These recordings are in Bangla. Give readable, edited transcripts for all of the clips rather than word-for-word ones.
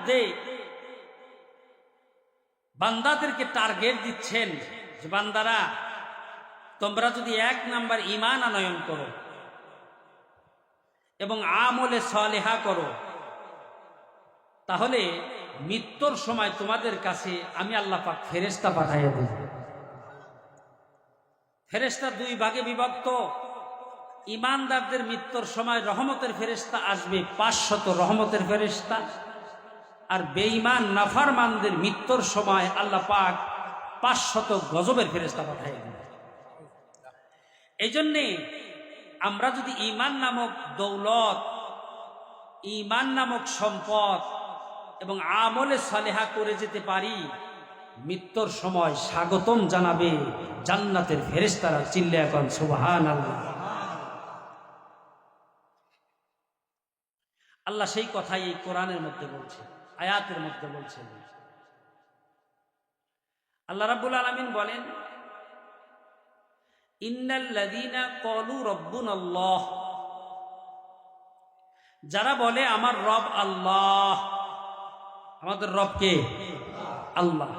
মধ্যে বান্দাদেরকে টার্গেট দিচ্ছেন যে বান্দারা তোমরা যদি 1 নাম্বার ঈমান আনয়ন করো এবং আমলে সালেহা করো, তাহলে মৃত্যুর সময় তোমাদের কাছে আমি আল্লাহ পাক ফেরেশতা পাঠাইয়া দেব। ফেরেশতা 2 ভাগে বিভক্ত। ঈমানদারদের মৃত্যুর সময় রহমতের ফেরেশতা আসবে 500 রহমতের ফেরেশতা, আর বেঈমান নাফরমানদের মৃত্যুর সময় আল্লাহ পাক 500 গজবের ফেরেশতা পাঠাইয়া দেব। এই জন্যে আমরা যদি ঈমান নামক দৌলত, ঈমান নামক সম্পদ এবং আমলে সালেহা করে যেতে পারি, মৃত্যুর সময় স্বাগতম জানাবে জান্নাতের ফেরেশতারা। চিল্লায়া কোন সুবহানাল্লাহ। আল্লাহ সেই কথাই এই কোরআনের মধ্যে বলছেন, আয়াতের মধ্যে বলছেন। আল্লাহ রাব্বুল আলামিন বলেন, ইন্নাল্লাযীনা ক্বালু রাব্বুনাল্লাহ, যারা বলে আমার রব আল্লাহ। আমাদের রব কে? আল্লাহ।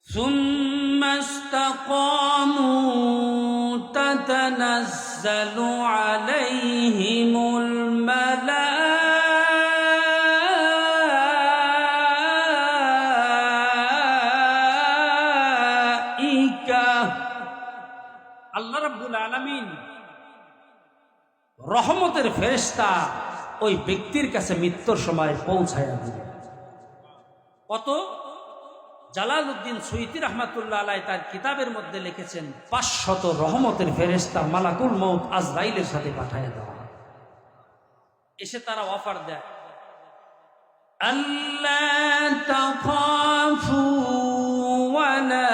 সুম্মা ইসতাকামু তাতানাজ্জালু আলাইহিমুল মালাইকা। আল্লাহ রাব্বুল আলামিন রহমতের ফেরেশতা ওই ব্যক্তির কাছে মৃত্যুর সময় পৌঁছায়া দিবে। কত? জালালউদ্দিন সুয়ুতী রাহমাতুল্লাহ আলাইহি তার কিতাবের মধ্যে লিখেছেন 500 রহমতের ফেরেশতা মালাকুল মউত আজরাইলের সাথে পাঠায়া দেওয়া। এসে তারা অফার দেয়, আল্লা তাখাফু ওয়া লা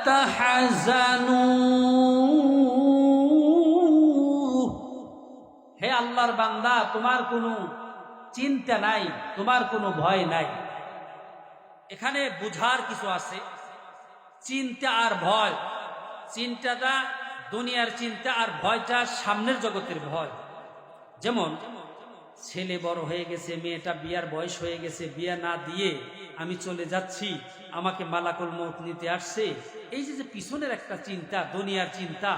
তাহজানু। হে আল্লাহর বান্দা, তোমার কোনো চিন্তা নাই, তোমার কোনো ভয় নাই। এখানে বুঝার কিছু আছে। চিন্তা আর ভয়, চিন্তাটা দুনিয়ার চিন্তা আর ভয়টা সামনের জগতের ভয়। যেমন ছেলে বড় হয়ে গেছে, মেয়েটা বিয়ার বয়স হয়ে গেছে, বিয়া না দিয়ে আমি চলে যাচ্ছি, আমাকে মালাকুল মউত নিতে আসছে, এই যে পিছনের একটা চিন্তা, দুনিয়ার চিন্তা,